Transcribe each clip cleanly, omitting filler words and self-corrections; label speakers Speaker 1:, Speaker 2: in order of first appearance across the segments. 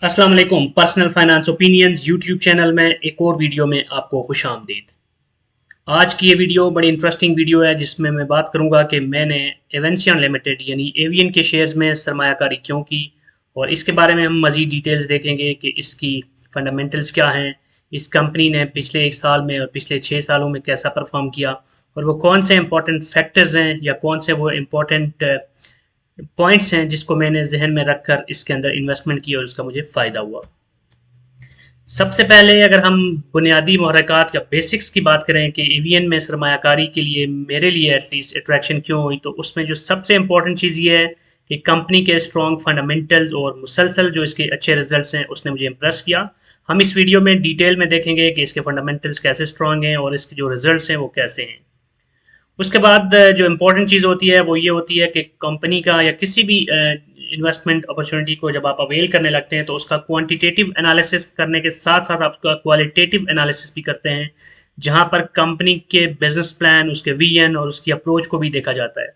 Speaker 1: अस्सलाम वालेकुम। Personal finance opinions YouTube channel में एक और वीडियो में आपको खुशामदीद। आज की ये वीडियो बड़ी इंटरेस्टिंग वीडियो है जिसमें मैं बात करूंगा कि मैंने एवेंसियन लिमिटेड यानी एवियन के शेयर्स में सरमायाकारी क्यों की, और इसके बारे में हम मज़ीद डिटेल्स देखेंगे कि इसकी फंडामेंटल्स क्या हैं, इस कंपनी ने पिछले एक साल में और पिछले 6 सालों में कैसा परफॉर्म किया, और वो कौन से इंपॉर्टेंट फैक्टर्स हैं या कौन से वो इम्पोर्टेंट पॉइंट्स हैं जिसको मैंने जहन में रखकर इसके अंदर इन्वेस्टमेंट की और उसका मुझे फ़ायदा हुआ। सबसे पहले अगर हम बुनियादी महरक़ात या बेसिक्स की बात करें कि एवियन में सरमायाकारी के लिए मेरे लिए एटलीस्ट अट्रैक्शन क्यों हुई, तो उसमें जो सबसे इम्पोर्टेंट चीज़ ये है कि कंपनी के स्ट्रॉन्ग फंडामेंटल्स और मुसलसल जो इसके अच्छे रिजल्ट्स हैं उसने मुझे इम्प्रेस किया। हम इस वीडियो में डिटेल में देखेंगे कि इसके फंडामेंटल्स कैसे स्ट्रॉन्ग हैं और इसके जो रिजल्ट्स हैं वो कैसे हैं। उसके बाद जो इम्पोर्टेंट चीज़ होती है वो ये होती है कि कंपनी का या किसी भी इन्वेस्टमेंट अपॉर्चुनिटी को जब आप अवेल करने लगते हैं तो उसका क्वांटिटेटिव एनालिसिस करने के साथ साथ आप उसका क्वालिटेटिव एनालिसिस भी करते हैं, जहां पर कंपनी के बिजनेस प्लान, उसके विजन और उसकी अप्रोच को भी देखा जाता है,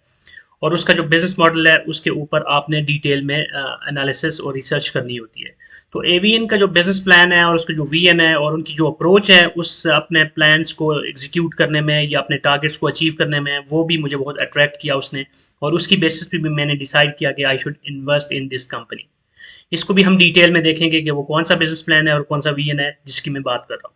Speaker 1: और उसका जो बिजनेस मॉडल है उसके ऊपर आपने डिटेल में एनालिसिस और रिसर्च करनी होती है। तो एवीएन का जो बिजनेस प्लान है और उसका जो वीएन है और उनकी जो अप्रोच है उस अपने प्लान्स को एग्जीक्यूट करने में या अपने टारगेट्स को अचीव करने में, वो भी मुझे बहुत अट्रैक्ट किया उसने, और उसकी बेसिस पे भी मैंने डिसाइड किया कि I should invest in this company. इसको भी हम डिटेल में देखेंगे कि वो कौन सा बिजनेस प्लान है और कौन सा वीएन है जिसकी मैं बात कर रहा हूँ।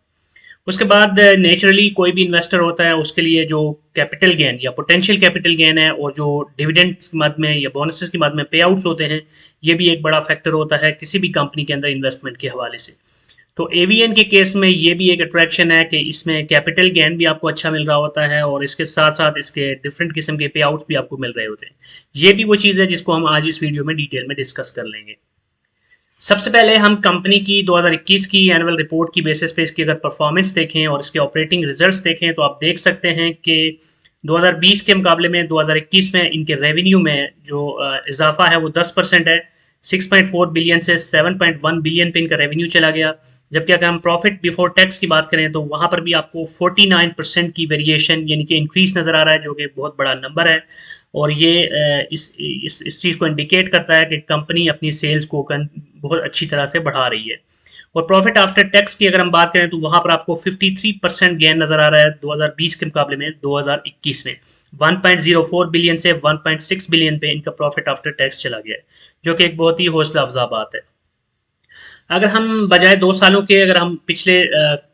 Speaker 1: उसके बाद नेचुरली कोई भी इन्वेस्टर होता है उसके लिए जो कैपिटल गेन या पोटेंशियल कैपिटल गेन है और जो डिविडेंड की मद में या बोनसेस की मद में पे आउट्स होते हैं, ये भी एक बड़ा फैक्टर होता है किसी भी कंपनी के अंदर इन्वेस्टमेंट के हवाले से। तो एवीएन के केस में ये भी एक अट्रैक्शन है कि इसमें कैपिटल गेन भी आपको अच्छा मिल रहा होता है और इसके साथ साथ इसके डिफरेंट किस्म के पे आउट्स भी आपको मिल रहे होते हैं। ये भी वो चीज़ है जिसको हम आज इस वीडियो में डिटेल में डिस्कस कर लेंगे। सबसे पहले हम कंपनी की 2021 की एनुअल रिपोर्ट की बेसिस पे इसकी अगर परफॉर्मेंस देखें और इसके ऑपरेटिंग रिजल्ट्स देखें तो आप देख सकते हैं कि 2020 के मुकाबले में 2021 में इनके रेवेन्यू में जो इजाफा है वो 10% है। 6.4 बिलियन से 7.1 बिलियन पे इनका रेवेन्यू चला गया। जबकि अगर हम प्रॉफिट बिफोर टैक्स की बात करें तो वहाँ पर भी आपको 49% की वेरिएशन यानी कि इंक्रीज नज़र आ रहा है, जो कि बहुत बड़ा नंबर है। और ये इस चीज़ को इंडिकेट करता है कि कंपनी अपनी सेल्स को बहुत अच्छी तरह से बढ़ा रही है। और प्रॉफिट आफ्टर टैक्स की अगर हम बात करें तो वहाँ पर आपको 53% गेन नज़र आ रहा है 2020 के मुकाबले में 2021 में। 1.04 बिलियन से 1.6 बिलियन पे इनका प्रॉफिट आफ्टर टैक्स चला गया है, जो कि एक बहुत ही हौसला अफजा बात है। अगर हम बजाय 2 सालों के अगर हम पिछले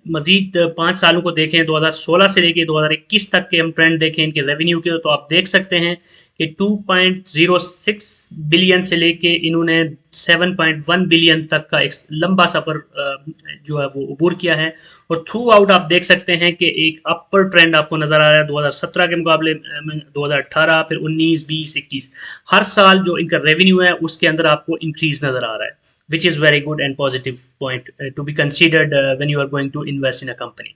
Speaker 1: मजीद 5 सालों को देखें, 2016 से लेके 2021 तक के हम ट्रेंड देखें इनके रेवेन्यू के, तो आप देख सकते हैं कि 2.06 बिलियन से लेके इन्होंने 7.1 बिलियन तक का एक लंबा सफ़र जो है वो अबूर किया है। और थ्रू आउट आप देख सकते हैं कि एक अपर ट्रेंड आपको नज़र आ रहा है 2017 के मुकाबले में, 2018, फिर 19, 20, 21, हर साल जो इनका रेवेन्यू है उसके अंदर आपको इंक्रीज नज़र आ रहा है, which is very good and positive point to be considered when you are going to invest in a company.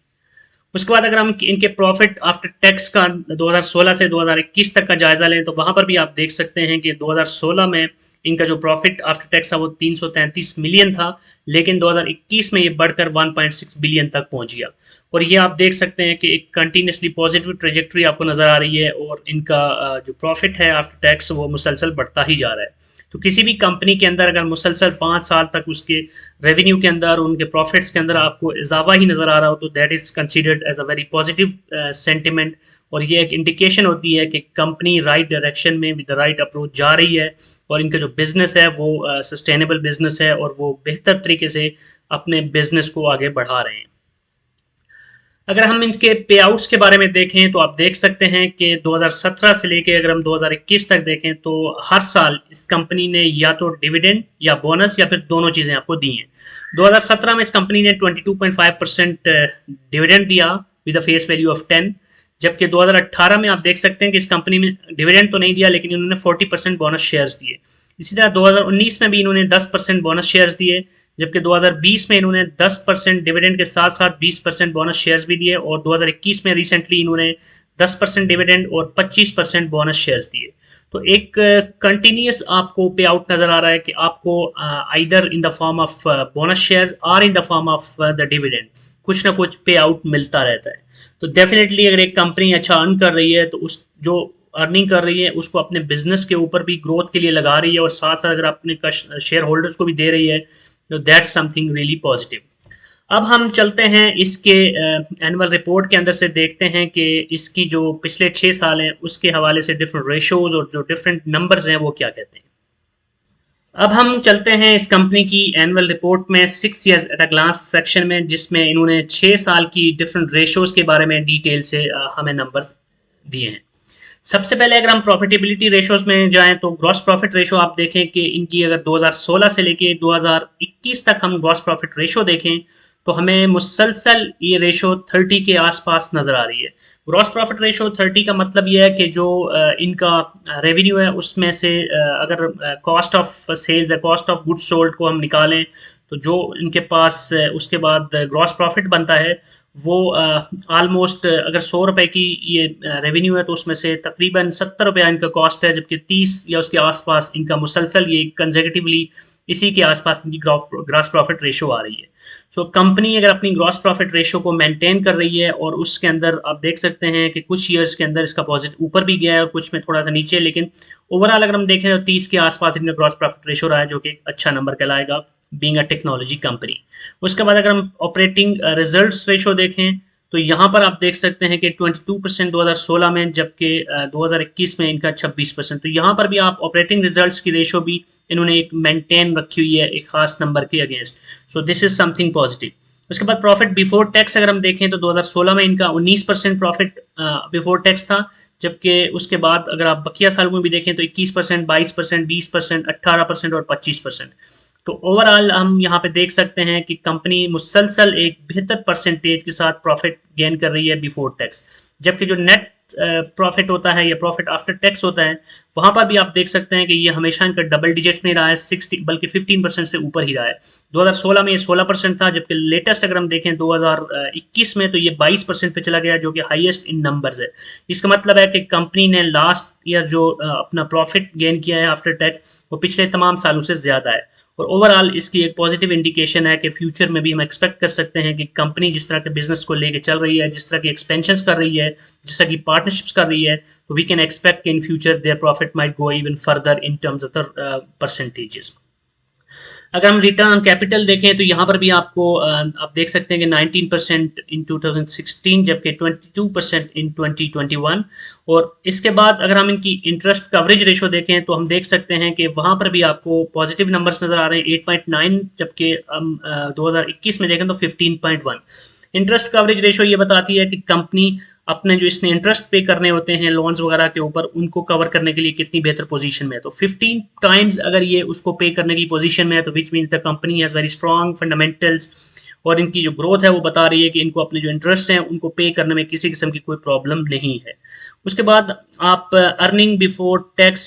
Speaker 1: उसके बाद अगर हम इनके प्रॉफिट आफ्टर टैक्स का 2016 से 2021 तक का जायजा लें तो वहां पर भी आप देख सकते हैं कि 2016 में इनका जो प्रॉफिट आफ्टर टैक्स था वो 333 मिलियन था, लेकिन 2021 में ये बढ़कर 1.6 बिलियन तक पहुंच गया। और ये आप देख सकते हैं कि एक कंटिन्यूसली पॉजिटिव ट्रेजेक्ट्री आपको नज़र आ रही है और इनका जो प्रॉफिट है आफ्टर टैक्स वो मुसलसल बढ़ता ही जा रहा है। तो किसी भी कंपनी के अंदर अगर मुसलसल 5 साल तक उसके रेवेन्यू के अंदर, उनके प्रॉफिट्स के अंदर आपको इजाफा ही नज़र आ रहा हो तो that is considered as a very positive sentiment, और ये एक इंडिकेशन होती है कि कंपनी राइट डायरेक्शन में विद द राइट अप्रोच जा रही है और इनका जो बिजनेस है वो सस्टेनेबल बिजनेस है और वो बेहतर तरीके से अपने बिजनेस को आगे बढ़ा रहे हैं। अगर हम इनके पे आउट्स के बारे में देखें तो आप देख सकते हैं कि 2017 से लेके अगर हम 2021 तक देखें तो हर साल इस कंपनी ने या तो डिविडेंड या बोनस या फिर दोनों चीज़ें आपको दी हैं। 2017 में इस कंपनी ने 22.5% डिविडेंड दिया with a face value of 10, जबकि 2018 में आप देख सकते हैं कि इस कंपनी ने डिविडेंड तो नहीं दिया लेकिन इन्होंने 40% बोनस शेयर्स दिए। इसी तरह 2019 में भी इन्होंने 10% बोनस शेयर्स दिए, जबकि 2020 में इन्होंने 10% डिविडेंड के साथ साथ 20% बोनस शेयर्स भी दिए, और 2021 में रिसेंटली इन्होंने 10% डिविडेंड और 25% बोनस शेयर्स दिए। तो एक कंटिन्यूस आपको पे आउट नज़र आ रहा है कि आपको either in the form of bonus shares और in the form of the dividend कुछ ना कुछ पे आउट मिलता रहता है। तो डेफिनेटली अगर एक कंपनी अच्छा अर्न कर रही है तो उस जो अर्निंग कर रही है उसको अपने बिजनेस के ऊपर भी ग्रोथ के लिए लगा रही है और साथ साथ अगर अपने शेयर होल्डर्स को भी दे रही है दैट्स समथिंग रियली पॉजिटिव। अब हम चलते हैं इसके एनुअल रिपोर्ट के अंदर से देखते हैं कि इसकी जो पिछले 6 साल हैं उसके हवाले से डिफरेंट रेशोज और जो डिफरेंट नंबर्स हैं वो क्या कहते हैं। अब हम चलते हैं इस कंपनी की एनुअल रिपोर्ट में 6 years at a glance section में, जिसमें इन्होंने 6 साल की डिफरेंट रेशोज के बारे में डिटेल से हमें नंबर दिए हैं। सबसे पहले अगर हम प्रॉफिटेबिलिटी रेशोज में जाएं तो ग्रॉस प्रॉफिट रेशो आप देखें कि इनकी अगर 2016 से लेके 2021 तक हम ग्रॉस प्रॉफिट रेशो देखें तो हमें मुसलसल ये रेशो 30 के आसपास नजर आ रही है। ग्रॉस प्रॉफिट रेशो 30 का मतलब ये है कि जो इनका रेवेन्यू है उसमें से अगर कॉस्ट ऑफ सेल्स या कॉस्ट ऑफ गुड्स सोल्ड को हम निकालें तो जो इनके पास उसके बाद ग्रॉस प्रॉफिट बनता है वो ऑलमोस्ट अगर 100 रुपए की ये रेवेन्यू है तो उसमें से तकरीबन 70 रुपया इनका कॉस्ट है, जबकि 30 या उसके आसपास इनका मुसलसल ये कंसेक्यूटिवली इसी के आसपास इनकी ग्रॉस प्रॉफिट रेशो आ रही है। सो कंपनी अगर अपनी ग्रॉस प्रॉफिट रेशो को मेंटेन कर रही है और उसके अंदर आप देख सकते हैं कि कुछ ईयर्स के अंदर इसका पॉजिटिव ऊपर भी गया है और कुछ में थोड़ा सा नीचे, लेकिन ओवरऑल अगर हम देखें तो 30 के आसपास इनका ग्रॉस प्रॉफिट रेशो रहा है, जो कि एक अच्छा नंबर कहलाएगा बीइंग अ टेक्नोलॉजी कंपनी। उसके बाद अगर हम ऑपरेटिंग रिजल्ट्स रेशो देखें तो यहाँ पर आप देख सकते हैं कि 22% 2016 में, जबकि 2021 में इनका 26%। तो यहाँ पर भी आप ऑपरेटिंग रिजल्ट्स की रेशो भी इन्होंने एक मेंटेन रखी हुई है एक खास नंबर के against. So this is something positive. उसके बाद प्रॉफिट बिफोर टैक्स अगर हम देखें तो 2016 में इनका 19% प्रॉफिट बिफोर टैक्स था, जबकि उसके बाद अगर आप बकिया साल में भी देखें तो 21%, 22%, 20%, 18% और 25%। तो ओवरऑल हम यहाँ पे देख सकते हैं कि कंपनी मुसलसल एक बेहतर परसेंटेज के साथ प्रॉफिट गेन कर रही है बिफोर टैक्स, जबकि जो नेट प्रॉफिट होता है या प्रॉफिट आफ्टर टैक्स होता है वहां पर भी आप देख सकते हैं कि ये हमेशा इनका डबल डिजिट में रहा है, 60 बल्कि 15% से ऊपर ही रहा है। 2016 में ये 16% था, जबकि लेटेस्ट अगर हम देखें 2021 में तो ये 22% पे चला गया, जो कि हाईएस्ट इन नंबर्स है। इसका मतलब है कि कंपनी ने लास्ट ईयर जो अपना प्रॉफिट गेन किया है आफ्टर टैक्स वो पिछले तमाम सालों से ज्यादा है, और ओवरऑल इसकी एक पॉजिटिव इंडिकेशन है कि फ्यूचर में भी हम एक्सपेक्ट कर सकते हैं कि कंपनी जिस तरह के बिजनेस को लेके चल रही है, जिस तरह की एक्सपेंशन कर रही है, जिस तरह की पार्टनरशिप्स कर रही है, तो we can expect in future their profit might go even further in terms of the percentages. अगर हम रिटर्न ऑन कैपिटल देखें तो यहाँ पर भी आपको आप देख सकते हैं कि 19% इन 2016, जबकि 22% इन 2021। और इसके बाद अगर हम इनकी इंटरेस्ट कवरेज रेशो देखें तो हम देख सकते हैं कि वहाँ पर भी आपको पॉजिटिव नंबर्स नजर आ रहे हैं 8.9, जबकि हम 2021 में देखें तो 15.1। इंटरेस्ट कवरेज रेशो ये बताती है कि कंपनी अपने जो इसने इंटरेस्ट पे करने होते हैं लोन्स वगैरह के ऊपर उनको कवर करने के लिए कितनी बेहतर पोजीशन में है। तो 15 टाइम्स अगर ये उसको पे करने की पोजीशन में है तो which means the company has very strong fundamentals, और इनकी जो ग्रोथ है वो बता रही है कि इनको अपने जो इंटरेस्ट हैं उनको पे करने में किसी किस्म की कोई प्रॉब्लम नहीं है। उसके बाद आप earning before tax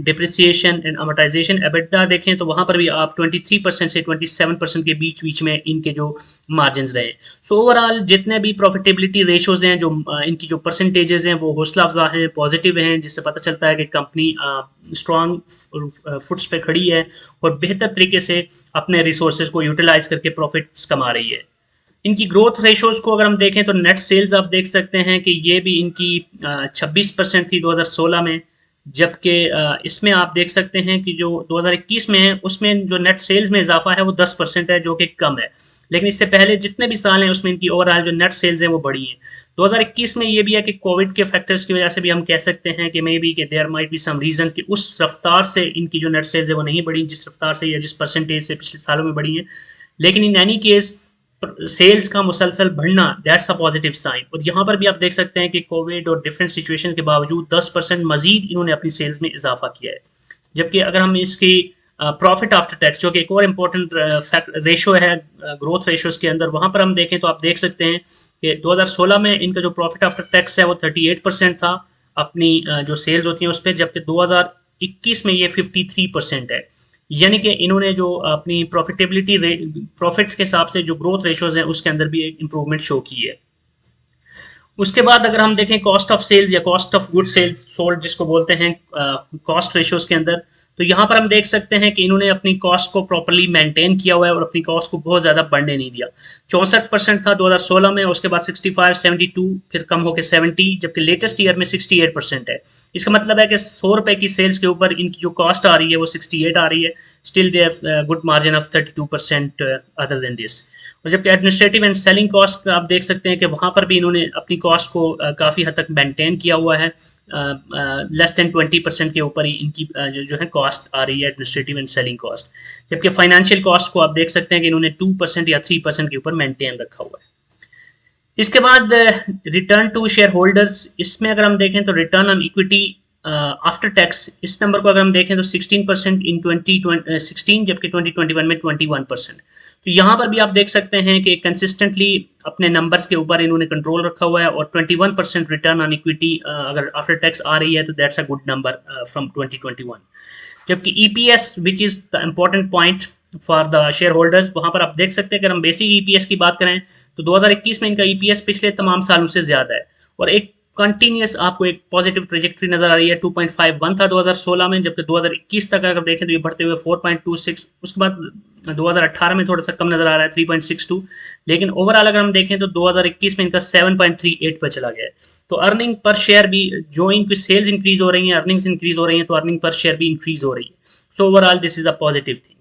Speaker 1: depreciation and amortisation EBITDA देखें तो वहां पर भी आप 23% से 27% के बीच बीच में इनके जो मार्जिन रहे। सो ओवरऑल जितने भी प्रॉफिटेबिलिटी रेशोज हैं, जो इनकी जो परसेंटेजेस हैं वो हौसला अफजा हैं, पॉजिटिव हैं, जिससे पता चलता है कि कंपनी स्ट्रॉन्ग फुट्स पे खड़ी है और बेहतर तरीके से अपने रिसोर्सेज को यूटिलाइज करके प्रॉफिट्स कमा रही है। इनकी ग्रोथ रेशोज को अगर हम देखें तो नेट सेल्स आप देख सकते हैं कि ये भी इनकी 26% थी 2016 में, जबकि इसमें आप देख सकते हैं कि जो 2021 में है उसमें जो नेट सेल्स में इजाफा है वो 10% है, जो कि कम है। लेकिन इससे पहले जितने भी साल हैं उसमें इनकी ओवरऑल जो नेट सेल्स हैं वो बढ़ी हैं। 2021 में ये भी है कि कोविड के फैक्टर्स की वजह से भी हम कह सकते हैं कि मे बी कि there might be some reason कि उस रफ्तार से इनकी जो नेट सेल्स है वो नहीं बढ़ी जिस रफ्तार से या जिस परसेंटेज से पिछले सालों में बढ़ी है। लेकिन इन एनी केस सेल्स का मुसलसल बढ़ना दैट्स अ पॉजिटिव साइन। और यहाँ पर भी आप देख सकते हैं कि कोविड और डिफरेंट सिचुएशन के बावजूद 10% मजीद इन्होंने अपनी सेल्स में इजाफा किया है। जबकि अगर हम इसकी प्रॉफिट आफ्टर टैक्स, जो कि एक और इम्पोर्टेंट रेशो है ग्रोथ रेशोज के अंदर, वहां पर हम देखें तो आप देख सकते हैं कि 2016 में इनका जो प्रॉफिट आफ्टर टैक्स है वो 38% था अपनी जो सेल्स होती हैं उस पर, जबकि 2021 में ये 53% है। यानी कि इन्होंने जो अपनी प्रॉफिटेबिलिटी प्रॉफिट्स के हिसाब से जो ग्रोथ रेशोज हैं उसके अंदर भी एक इंप्रूवमेंट शो की है। उसके बाद अगर हम देखें कॉस्ट ऑफ सेल्स या cost of good sales sold जिसको बोलते हैं कॉस्ट रेशोज के अंदर, तो यहाँ पर हम देख सकते हैं कि इन्होंने अपनी कॉस्ट को प्रॉपर्ली मेंटेन किया हुआ है और अपनी कॉस्ट को बहुत ज़्यादा बढ़ने नहीं दिया। 64% था 2016 में, उसके बाद 65, 72, फिर कम होकर 70, जबकि लेटेस्ट ईयर में 68% है। इसका मतलब है कि 100 रुपए की सेल्स के ऊपर इनकी जो कॉस्ट आ रही है वो 68 आ रही है। Still they have good margin of 32% other than this. और जबकि एडमिनिस्ट्रेटिव एंड सेलिंग कॉस्ट आप देख सकते हैं कि वहाँ पर भी इन्होंने अपनी कॉस्ट को काफ़ी हद तक मेंटेन किया हुआ है। लेस देन 20% के ऊपर ही इनकी जो है कॉस्ट आ रही है, एडमिनिस्ट्रेटिव एंड सेलिंग कॉस्ट। जबकि फाइनेंशियल कॉस्ट को आप देख सकते हैं कि इन्होंने 2% या 3% के ऊपर मेंटेन रखा हुआ है। इसके बाद रिटर्न टू शेयर होल्डर्स, इसमें अगर हम देखें तो return on equity after tax, इस नंबर को अगर हम देखें तो 16% इन 2016, जबकि 2021 में 21%। तो यहाँ पर भी आप देख सकते हैं कि कंसिस्टेंटली अपने नंबर्स के ऊपर इन्होंने कंट्रोल रखा हुआ है और 21% रिटर्न ऑन इक्विटी अगर आफ्टर टैक्स आ रही है तो that's a good number from 2021। जबकि EPS which is the important point for the share holders, वहाँ पर आप देख सकते हैं अगर हम बेसिक ईपीएस की बात करें तो 2021 में इनका ईपीएस पिछले तमाम सालों से ज़्यादा है और एक कंटिन्यूस आपको एक पॉजिटिव ट्रेजेक्ट्री नजर आ रही है। 2.51 था 2016 में, जबकि 2021 तक अगर देखें तो ये बढ़ते हुए 4.26, उसके बाद 2018 में थोड़ा सा कम नजर आ रहा है 3.62, लेकिन ओवरऑल अगर हम देखें तो 2021 में इनका 7.38 पर चला गया है। तो अर्निंग पर शेयर भी, जो इनकी सेल्स इंक्रीज हो रही हैं, अर्निंग्स इंक्रीज हो रही हैं, तो अर्निंग पर शेयर भी इंक्रीज हो रही है। So overall this is a positive thing.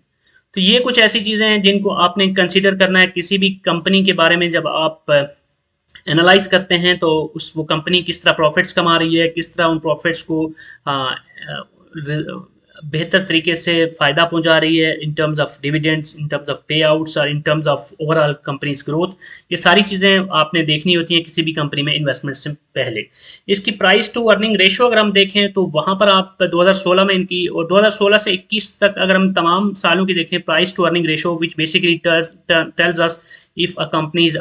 Speaker 1: तो ये कुछ ऐसी चीज़ें हैं जिनको आपने कंसीडर करना है किसी भी कंपनी के बारे में जब आप एनालाइज करते हैं, तो उस वो कंपनी किस तरह प्रॉफिट्स कमा रही है, किस तरह उन प्रॉफिट्स को बेहतर तरीके से फ़ायदा पहुंचा रही है इन terms of dividends, in terms of पे आउट्स और इन terms of overall companies growth. ये सारी चीज़ें आपने देखनी होती हैं किसी भी कंपनी में इन्वेस्टमेंट से पहले। इसकी प्राइस टू अर्निंग रेशो अगर हम देखें तो वहाँ पर आप 2016 में इनकी, और 2016 से 21 तक अगर हम तमाम सालों की देखें, price to earning ratio which basically tells us if a company is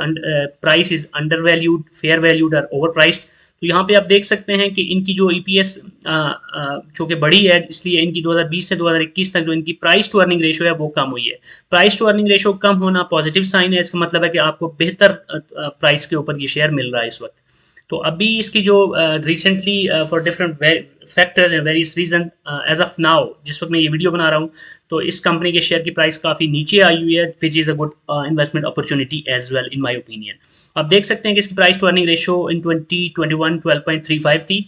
Speaker 1: price is undervalued, fair valued or overpriced। तो यहाँ पे आप देख सकते हैं कि इनकी जो ईपीएस जो कि बड़ी है, इसलिए इनकी 2020 से 2021 तक जो इनकी प्राइस टू अर्निंग रेशो है वो कम हुई है। प्राइस टू अर्निंग रेशो कम होना पॉजिटिव साइन है, इसका मतलब है कि आपको बेहतर प्राइस के ऊपर ये शेयर मिल रहा है इस वक्त। तो अभी इसकी जो recently for different factors and various reason, as of now जिस वक्त मैं ये वीडियो बना रहा हूँ, तो इस कंपनी के शेयर की प्राइस काफ़ी नीचे आई हुई है, which is a good investment opportunity as well in my opinion. आप देख सकते हैं कि इसकी price to earning ratio in 2021 12.35 थी।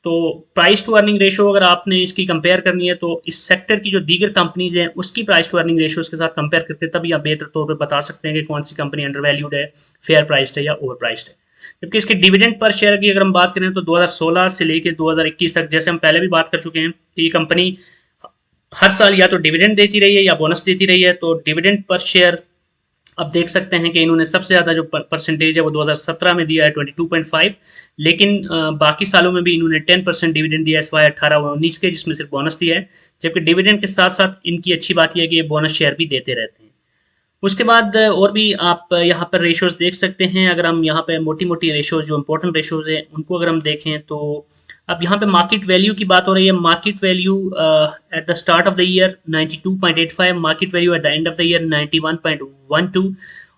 Speaker 1: तो प्राइस टू अर्निंग रेशो अगर आपने इसकी कंपेयर करनी है तो इस सेक्टर की जो दीगर कंपनीज हैं उसकी प्राइस टू अर्निंग रेशो के साथ कंपेयर करके तभी आप बेहतर तौर पर बता सकते हैं कि कौन सी कंपनी अंडर वैल्यूड है, फेयर प्राइस्ड है या ओवर प्राइस्ड है। जबकि इसके डिविडेंड पर शेयर की अगर हम बात करें तो 2016 से लेकर 2021 तक, जैसे हम पहले भी बात कर चुके हैं, कि ये कंपनी हर साल या तो डिविडेंड देती रही है या बोनस देती रही है। तो डिविडेंड पर शेयर अब देख सकते हैं कि इन्होंने सबसे ज़्यादा जो परसेंटेज है वो 2017 में दिया है 22.5, लेकिन बाकी सालों में भी इन्होंने 10% डिविडेंड दिया है SY 18 और 19 के, जिसमें सिर्फ बोनस दिया है। जबकि डिविडेंड के साथ साथ इनकी अच्छी बात यह है कि ये बोनस शेयर भी देते रहते हैं। उसके बाद और भी आप यहाँ पर रेशोज़ देख सकते हैं। अगर हम यहाँ पे मोटी मोटी रेशोज़, जो इंपॉर्टेंट रेशोज़ हैं, उनको अगर हम देखें तो अब यहाँ पे मार्केट वैल्यू की बात हो रही है। Market value at the start of the year 92.85, market value at the end of the year 91.12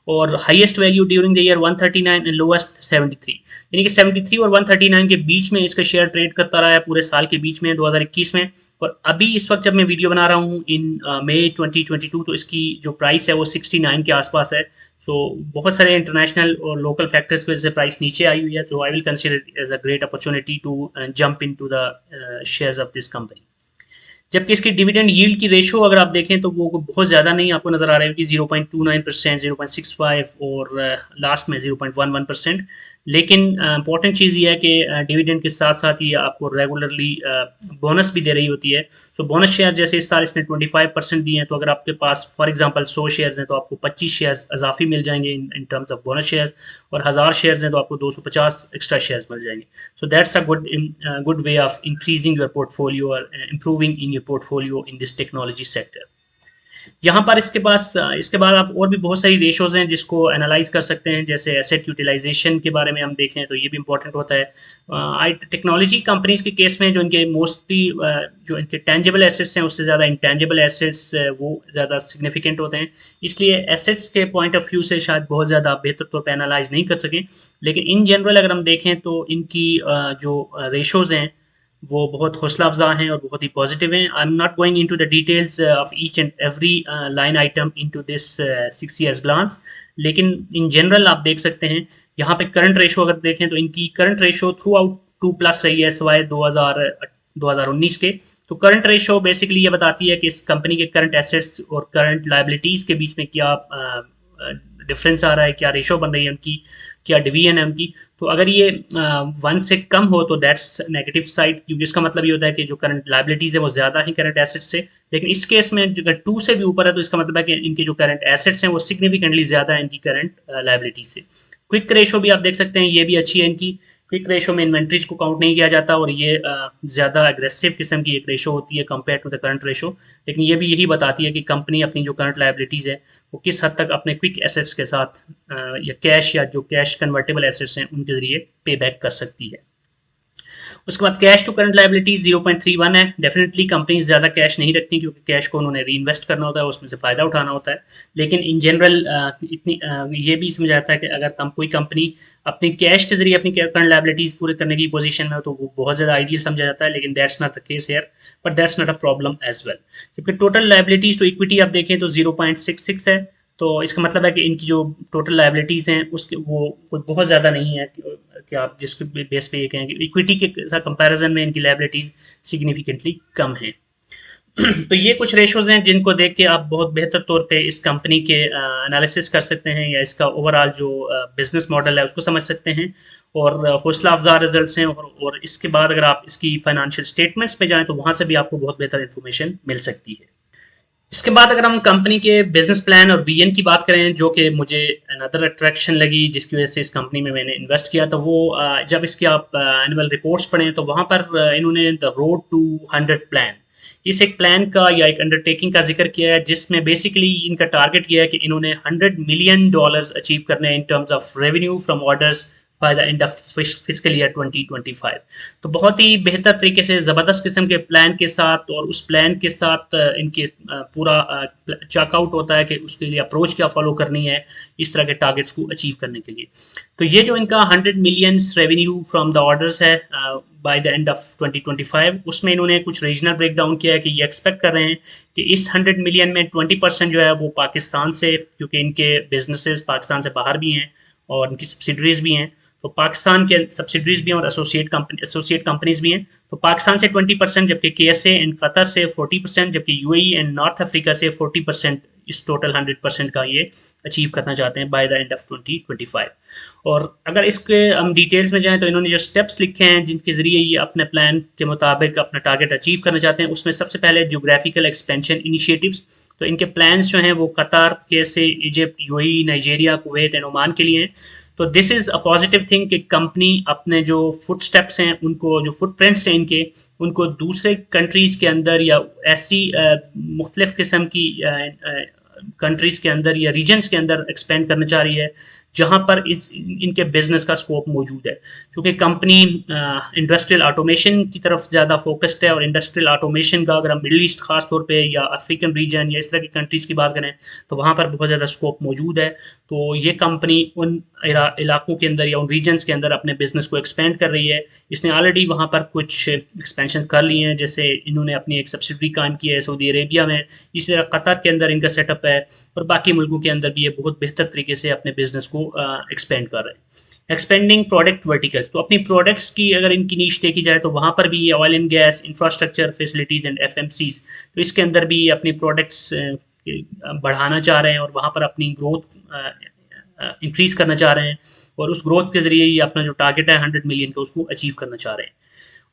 Speaker 1: और highest value during the year 139 and lowest 73। यानी कि 73 और 139 के बीच में इसका शेयर ट्रेड करता रहा है पूरे साल के बीच में 2021 में। और अभी इस वक्त जब मैं वीडियो बना रहा हूँ इन मई 2022, तो इसकी जो प्राइस है वो 69 के आसपास है। सो बहुत सारे इंटरनेशनल और लोकल फैक्टर्स की वजह से प्राइस नीचे आई हुई है। तो I will consider as a great opportunity to jump into the shares of this company. जबकि इसकी डिविडेंड यील्ड की रेशो अगर आप देखें तो वो बहुत ज़्यादा नहीं आपको नज़र आ रहा है कि 0.29%, 0.65 और लास्ट में 0.11%। लेकिन इंपॉर्टेंट चीज़ ये है कि डिविडेंड के साथ साथ ये आपको रेगुलरली बोनस भी दे रही होती है। सो बोनस शेयर जैसे इस साल इसने 25% दिए हैं, तो अगर आपके पास फॉर एग्जांपल 100 शेयर्स हैं तो आपको 25 शेयर्स अजाफी मिल जाएंगे इन टर्म्स ऑफ बोनस शेयर, और 1000 शेयर्स हैं तो आपको 250 एक्स्ट्रा शेयर्स मिल जाएंगे। So that's a good way of increasing your portfolio और improving in your portfolio in this technology sector. यहाँ पर इसके बाद आप और भी बहुत सारी रेशोज़ हैं जिसको एनालाइज कर सकते हैं। जैसे एसेट यूटिलाइजेशन के बारे में हम देखें तो ये भी इंपॉर्टेंट होता है। टेक्नोलॉजी कंपनीज के केस में जो इनके मोस्टली जो इनके टेंजिबल एसेट्स हैं उससे ज़्यादा इंटेंजिबल एसेट्स वो ज़्यादा सिग्निफिकेंट होते हैं। इसलिए एसेट्स के पॉइंट ऑफ व्यू से शायद बहुत ज़्यादा बेहतर तौर पर एनालाइज नहीं कर सकें, लेकिन इन जनरल अगर हम देखें तो इनकी जो रेशोज़ हैं वो बहुत हौसला अफजा हैं और बहुत ही पॉजिटिव हैं। I am not going into the details of each and every line item into this 6 years glance, लेकिन इन जनरल आप देख सकते हैं यहाँ पे करंट रेशो अगर देखें तो इनकी करंट रेशो थ्रू आउट 2+ रही है सिवाय 2019 के। तो करंट रेशो बेसिकली ये बताती है कि इस कंपनी के करंट एसेट्स और करंट लाइबिलिटीज के बीच में क्या डिफरेंस आ रहा है, क्या रेशो बन रही है उनकी, क्या डिवीजन है उनकी। तो अगर ये 1 से कम हो तो दैट्स नेगेटिव साइड, क्योंकि इसका मतलब ये होता है कि जो करंट लाइबिलिटीज है वो ज्यादा है करंट एसेट्स से। लेकिन इस केस में अगर 2 से भी ऊपर है तो इसका मतलब है कि इनके जो करंट एसेट्स हैं वो सिग्निफिकेंटली ज्यादा है इनकी करंट लाइबिलिटीज से। क्विक रेशो भी आप देख सकते हैं, ये भी अच्छी है इनकी। क्विक रेशो में इन्वेंट्रीज को काउंट नहीं किया जाता और ये ज़्यादा एग्रेसिव किस्म की एक रेशो होती है compare to the current ratio. लेकिन ये भी यही बताती है कि कंपनी अपनी जो करंट लाइबिलिटीज़ है वो किस हद तक अपने क्विक एसेट्स के साथ या कैश या जो कैश कन्वर्टेबल एसेट्स हैं उनके ज़रिए पे बैक कर सकती है। उसके बाद कैश टू करंट लाइबिलिटी 0.31 है। डेफिनेटली कंपनी ज़्यादा कैश नहीं रखती क्योंकि कैश को उन्होंने री इन्वेस्ट करना होता है, उसमें से फ़ायदा उठाना होता है। लेकिन इन जनरल इतनी ये भी समझा जाता है कि अगर कोई कंपनी अपनी कैश के जरिए अपनी करंट लाइबिलिटीज़ पूरे करने की पोजीशन में हो तो वो बहुत ज़्यादा आइडियल समझा जाता है, लेकिन that's not the case here, but that's not a problem as well. जबकि टोटल लाइबिलिटीज़ टू इक्विटी आप देखें तो 0.66 है। तो इसका मतलब है कि इनकी जो टोटल लाइबिलिटीज़ हैं उसके वो कोई बहुत ज़्यादा नहीं है कि आप जिसके बेस पे ये कहें कि इक्विटी के साथ कंपैरिजन में इनकी लाइबिलिटीज़ सिग्निफिकेंटली कम हैं। तो ये कुछ रेशोज हैं जिनको देख के आप बहुत बेहतर तौर पे इस कंपनी के एनालिसिस कर सकते हैं या इसका ओवरऑल जो बिजनेस मॉडल है उसको समझ सकते हैं। और हौसला अफजा रिजल्ट्स हैं और इसके बाद अगर आप इसकी फाइनेंशियल स्टेटमेंट्स पे जाएं तो वहाँ से भी आपको बहुत बेहतर इन्फॉर्मेशन मिल सकती है। इसके बाद अगर हम कंपनी के बिजनेस प्लान और विजन की बात करें, जो कि मुझे अनदर अट्रैक्शन लगी जिसकी वजह से इस कंपनी में मैंने इन्वेस्ट किया, तो वो जब इसके आप एनुअल रिपोर्ट्स पढ़ें तो वहाँ पर इन्होंने द रोड टू 100 प्लान, इस एक प्लान का या एक अंडरटेकिंग का जिक्र किया है जिसमें बेसिकली इनका टारगेट किया है कि इन्होंने $100 मिलियन अचीव करने हैं इन terms of revenue from orders by the end of physical year 2025। तो बहुत ही बेहतर तरीके से ज़बरदस्त किस्म के प्लान के साथ और उस प्लान के साथ इनके पूरा चेकआउट होता है कि उसके लिए अप्रोच क्या फॉलो करनी है इस तरह के टारगेट्स को अचीव करने के लिए। तो ये जो इनका 100 millions revenue from the orders है बाय द एंड ऑफ 2025, उसमें इन्होंने कुछ रीजनल ब्रेकडाउन किया है कि ये एक्सपेक्ट कर रहे हैं कि इस 100 मिलियन में 20% जो है वो पाकिस्तान से, क्योंकि इनके बिजनेसेस पाकिस्तान से बाहर भी हैं और इनकी सब्सिडरीज भी हैं, तो पाकिस्तान के सब्सिडरीज भी हैं और एसोसिएट कंपनीज भी हैं। तो पाकिस्तान से 20%, जबकि KSA एंड कतर से 40%, जबकि UAE एंड नॉर्थ अफ्रीका से 40% इस टोटल 100% का ये अचीव करना चाहते हैं बाय द एंड ऑफ 2025। और अगर इसके हम डिटेल्स में जाएं तो इन्होंने जो स्टेप्स लिखे हैं जिनके ज़रिए ये अपने प्लान के मुताबिक अपना टारगेट अचीव करना चाहते हैं, उसमें सबसे पहले ज्योग्राफिकल एक्सपेंशन इनिशिएटिव्स। तो इनके प्लान्स जो हैं वो Qatar, KSA, Egypt, UAE, Nigeria, Kuwait and Oman के लिए हैं। तो this is a positive thing कि कंपनी अपने जो फुट स्टेप्स हैं उनको, जो फुटप्रिंट्स हैं इनके, उनको दूसरे कंट्रीज़ के अंदर या ऐसी मुख्तलिफ़ किस्म की कंट्रीज़ के अंदर या रीजन्स के अंदर एक्सपेंड करना चाह रही है जहाँ पर इनके बिजनेस का स्कोप मौजूद है। क्योंकि कंपनी इंडस्ट्रियल ऑटोमेशन की तरफ ज़्यादा फोकस्ड है और इंडस्ट्रियल ऑटोमेशन का अगर हम मिडल ईस्ट खास तौर पे या अफ्रीकन रीजन या इस तरह की कंट्रीज़ की बात करें तो वहाँ पर बहुत ज़्यादा स्कोप मौजूद है। तो ये कंपनी उन इलाकों के अंदर या उन रीजन्स के अंदर अपने बिजनेस को एक्सपेंड कर रही है। इसने ऑलरेडी वहाँ पर कुछ एक्सपेंशन कर लिए हैं, जैसे इन्होंने अपनी एक सब्सिडरी कायम की है सऊदी अरेबिया में, इसी तरह कतर के अंदर इनका सेटअप है और बाकी मुल्कों के अंदर भी ये बहुत बेहतर तरीके से अपने बिजनेस को एक्सपेंड कर रहे हैं। एक्सपेंडिंग प्रोडक्ट वर्टिकल्स, तो अपनी प्रोडक्ट्स की अगर इनकी नीश देखी जाए तो वहाँ पर भी ये oil and gas, infrastructure, facilities and FMCs, तो इसके अंदर भी अपनी प्रोडक्ट्स बढ़ाना चाह रहे हैं और वहाँ पर अपनी ग्रोथ इंक्रीज़ करना चाह रहे हैं और उस ग्रोथ के ज़रिए ये अपना जो टारगेट है 100 मिलियन का उसको अचीव करना चाह रहे हैं।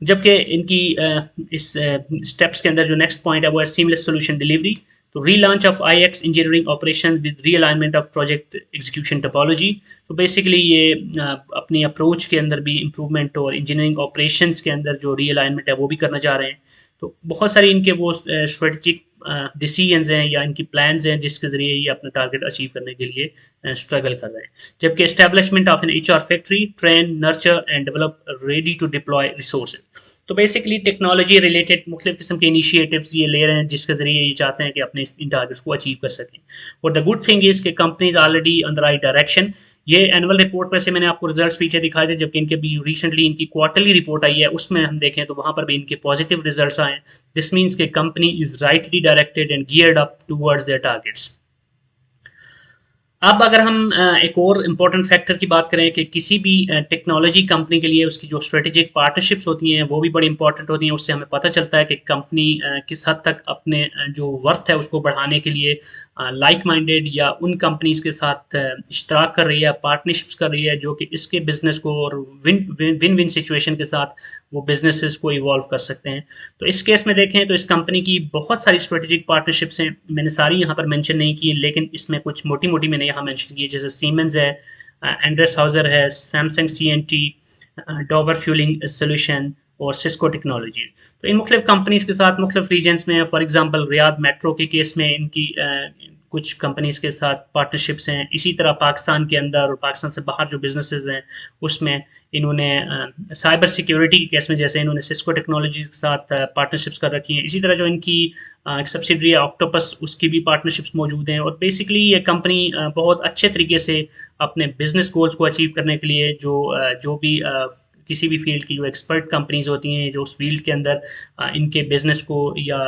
Speaker 1: जबकि इनकी इस स्टेप्स के अंदर जो नेक्स्ट पॉइंट है वो है सीमलेस सोल्यूशन डिलीवरी। तो relaunch of IX engineering operation with realignment of project execution topology. तो बेसिकली ये अपनी अप्रोच के अंदर भी इम्प्रूवमेंट और इंजीनियरिंग ऑपरेशंस के अंदर जो रीअलाइनमेंट है वो भी करना चाह रहे हैं। तो बहुत सारे इनके वो स्ट्रेटजिक डिसीजंस हैं या इनकी प्लान्स हैं जिसके ज़रिए ये अपना टारगेट अचीव करने के लिए स्ट्रगल कर रहे हैं। जबकि establishment of an HR factory, train, nurture and develop ready to deploy resources. तो बेसिकली टेक्नोलॉजी रिलेटेड मुख्तलिफ किस्म के इनिशिएटिव्स ये ले रहे हैं जिसके ज़रिए ये चाहते हैं कि अपने इन टारगेट्स को अचीव कर सकें। और द गुड थिंग इज़ कि company is already on the right direction. ये एनुअल रिपोर्ट पर से मैंने आपको रिजल्ट्स पीछे दिखाए थे, जबकि इनके भी रिसेंटली इनकी क्वार्टरली रिपोर्ट आई है, उसमें हम देखें तो वहाँ पर भी इनके पॉजिटिव रिजल्ट्स आए। दिस मीन्स के company is rightly directed and geared up towards their targets. अब अगर हम एक और इम्पॉर्टेंट फैक्टर की बात करें कि किसी भी टेक्नोलॉजी कंपनी के लिए उसकी जो स्ट्रेटेजिक पार्टनरशिप्स होती हैं वो भी बड़ी इंपॉर्टेंट होती हैं। उससे हमें पता चलता है कि कंपनी किस हद तक अपने जो वर्थ है उसको बढ़ाने के लिए लाइक माइंडेड या उन कंपनीज के साथ इश्तराक कर रही है, पार्टनरशिप्स कर रही है, जो कि इसके बिजनेस को और विन विन विन सिचुएशन के साथ वो बिजनेसेस को इवॉल्व कर सकते हैं। तो इस केस में देखें तो इस कंपनी की बहुत सारी स्ट्रेटेजिक पार्टनरशिप्स हैं। मैंने सारी यहाँ पर मेंशन नहीं की, लेकिन इसमें कुछ मोटी मोटी मैंने यहाँ मेंशन की है, जैसे सीमेंस है, एंड्रेस हाउजर है, सैमसंग CNT, डॉवर फ्यूलिंग सोल्यूशन और सिस्को टेक्नोलॉजी। तो इन मुख्तलिफ कंपनीज के साथ मुख्तलिफ रीजन्स में, फॉर एग्जांपल रियाद मेट्रो के केस में इनकी कुछ कंपनीज के साथ पार्टनरशिप्स हैं। इसी तरह पाकिस्तान के अंदर और पाकिस्तान से बाहर जो बिजनेसेस हैं उसमें इन्होंने साइबर सिक्योरिटी के केस में जैसे इन्होंने सिस्को टेक्नोलॉजीज के साथ पार्टनरशिप्स कर रखी हैं। इसी तरह जो इनकी एक सब्सिडरी है ऑक्टोपस, उसकी भी पार्टनरशिप्स मौजूद हैं। और बेसिकली ये कंपनी बहुत अच्छे तरीके से अपने बिजनेस गोल्स को अचीव करने के लिए जो भी किसी भी फील्ड की जो एक्सपर्ट कंपनीज होती हैं जो उस फील्ड के अंदर इनके बिजनेस को या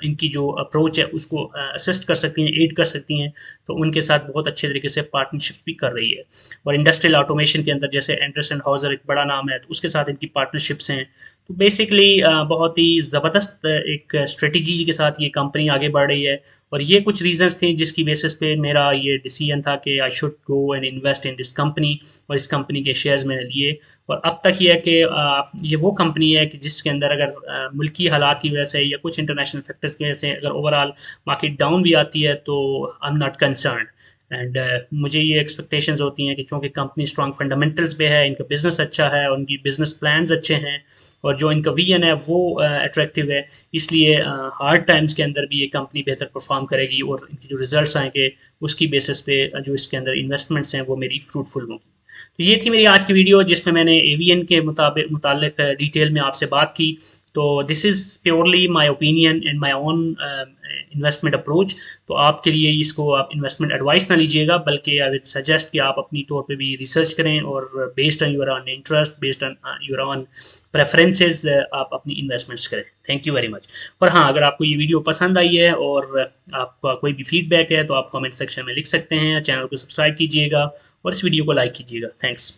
Speaker 1: इनकी जो अप्रोच है उसको असिस्ट कर सकती हैं, एड कर सकती हैं, तो उनके साथ बहुत अच्छे तरीके से पार्टनरशिप भी कर रही है। और इंडस्ट्रियल ऑटोमेशन के अंदर जैसे एंडरसन हाउजर एक बड़ा नाम है, तो उसके साथ इनकी पार्टनरशिप्स हैं। तो बेसिकली बहुत ही ज़बरदस्त एक स्ट्रेटजी के साथ ये कंपनी आगे बढ़ रही है। और ये कुछ रीजंस थे जिसकी बेसिस पे मेरा ये डिसीजन था कि I should go and invest in this company, और इस कंपनी के शेयर्स मैंने लिए। और अब तक ये है कि ये वो कंपनी है कि जिसके अंदर अगर मुल्की हालात की वजह से या कुछ इंटरनेशनल फैक्टर्स की वजह से अगर ओवरऑल मार्केट डाउन भी आती है तो आई एम नॉट कंसर्न। एंड मुझे ये एक्सपेक्टेशंस होती हैं कि चूँकि कंपनी स्ट्रॉन्ग फंडामेंटल्स पे है, इनका बिजनेस अच्छा है, उनकी बिजनेस प्लान्स अच्छे हैं, और जो इनका विजन है वो अट्रैक्टिव है, इसलिए हार्ड टाइम्स के अंदर भी ये कंपनी बेहतर परफॉर्म करेगी और इनके जो रिजल्ट्स आएंगे उसकी बेसिस पे जो इसके अंदर इन्वेस्टमेंट्स हैं वो मेरी फ्रूटफुल होंगी। तो ये थी मेरी आज की वीडियो जिसमें मैंने एवीएन के मुतालिक डिटेल में आपसे बात की। तो this is purely my opinion and my own investment approach. तो आपके लिए इसको आप इन्वेस्टमेंट एडवाइस ना लीजिएगा, बल्कि आई विल सजेस्ट कि आप अपनी तौर पे भी रिसर्च करें और based on your on interest, based on your on preferences आप अपनी इन्वेस्टमेंट्स करें। Thank you very much. और हाँ, अगर आपको ये वीडियो पसंद आई है और आपका कोई भी फीडबैक है तो आप कमेंट सेक्शन में लिख सकते हैं। चैनल को सब्सक्राइब कीजिएगा और इस वीडियो को लाइक कीजिएगा। थैंक्स।